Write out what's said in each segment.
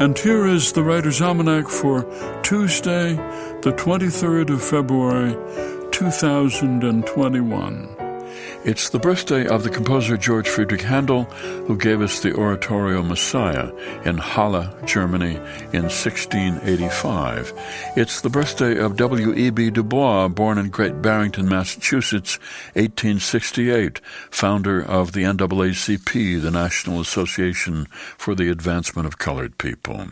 And here is the Writer's Almanac for Tuesday, the 23rd of February, 2021. It's the birthday of the composer George Friedrich Handel, who gave us the oratorio Messiah in Halle, Germany in 1685. It's the birthday of W.E.B. Du Bois, born in Great Barrington, Massachusetts, 1868, founder of the NAACP, the National Association for the Advancement of Colored People.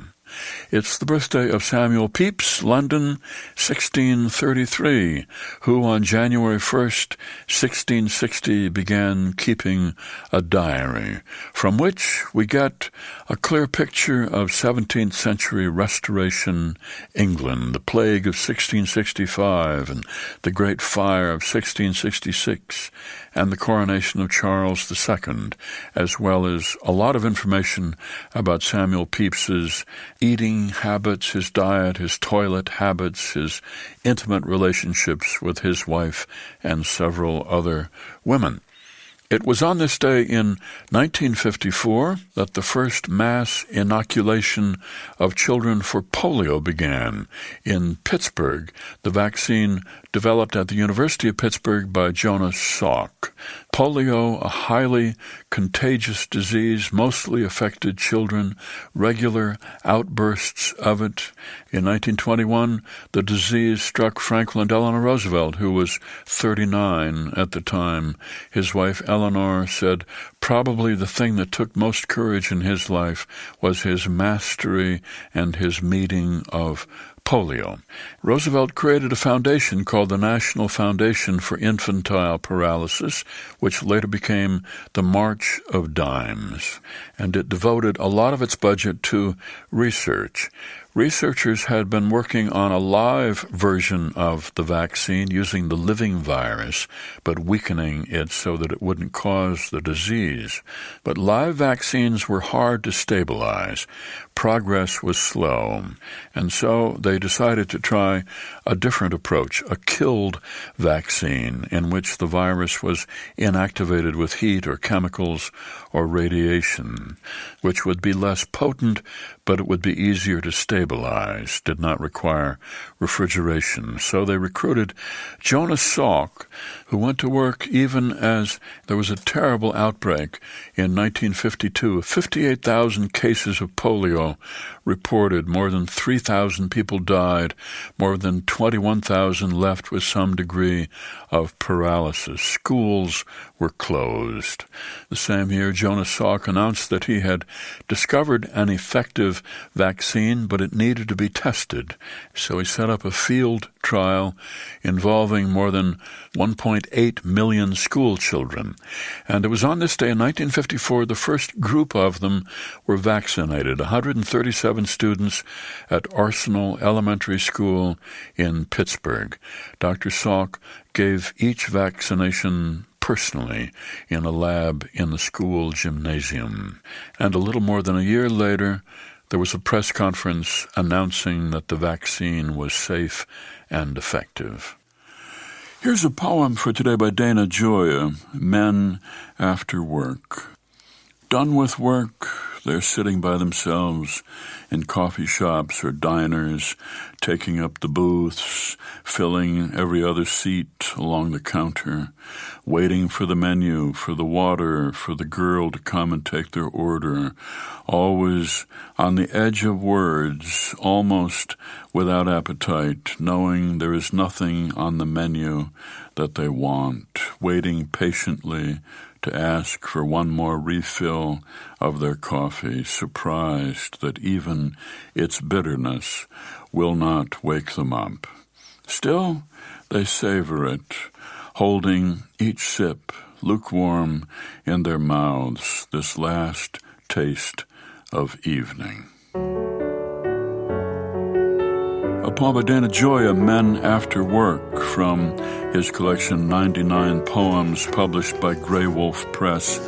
It's the birthday of Samuel Pepys, London, 1633, who on January 1st, 1660, began keeping a diary, from which we get a clear picture of 17th century Restoration England, the plague of 1665 and the Great Fire of 1666, and the coronation of Charles II, as well as a lot of information about Samuel Pepys's eating habits, his diet, his toilet habits, his intimate relationships with his wife and several other women. It was on this day in 1954 that the first mass inoculation of children for polio began in Pittsburgh, the vaccine developed at the University of Pittsburgh by Jonas Salk. Polio, a highly contagious disease, mostly affected children, regular outbursts of it. In 1921, the disease struck Franklin Delano Roosevelt, who was 39 at the time. His wife, Eleanor, said probably the thing that took most courage in his life was his mastery and his meeting of polio. Roosevelt created a foundation called the National Foundation for Infantile Paralysis, which later became the March of Dimes, and it devoted a lot of its budget to research. Researchers had been working on a live version of the vaccine using the living virus, but weakening it so that it wouldn't cause the disease. But live vaccines were hard to stabilize. Progress was slow, and so they decided to try a different approach, a killed vaccine in which the virus was inactivated with heat or chemicals or radiation, which would be less potent, but it would be easier to stabilize, did not require refrigeration. So they recruited Jonas Salk, who went to work even as there was a terrible outbreak in 1952 of 58,000 cases of polio reported. More than 3,000 people died. More than 21,000 left with some degree of paralysis. Schools were closed. The same year, Jonas Salk announced that he had discovered an effective vaccine, but it needed to be tested. So he set up a field trial involving more than 1.8 million school children. And it was on this day in 1954 the first group of them were vaccinated, 137 students at Arsenal Elementary School in Pittsburgh. Dr. Salk gave each vaccination personally in a lab in the school gymnasium. And a little more than a year later, there was a press conference announcing that the vaccine was safe and effective. Here's a poem for today by Dana Gioia, Men After Work. Done with work, they're sitting by themselves in coffee shops or diners, taking up the booths, filling every other seat along the counter, waiting for the menu, for the water, for the girl to come and take their order, always on the edge of words, almost without appetite, knowing there is nothing on the menu that they want, waiting patiently to ask for one more refill of their coffee, surprised that even its bitterness will not wake them up. Still, they savor it, holding each sip lukewarm in their mouths, this last taste of evening. A poem by Dana Gioia, Men After Work, from his collection 99 Poems, published by Grey Wolf Press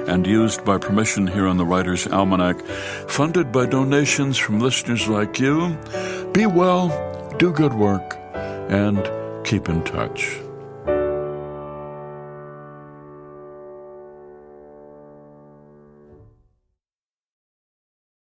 and used by permission here on the Writer's Almanac, funded by donations from listeners like you. Be well, do good work, and keep in touch.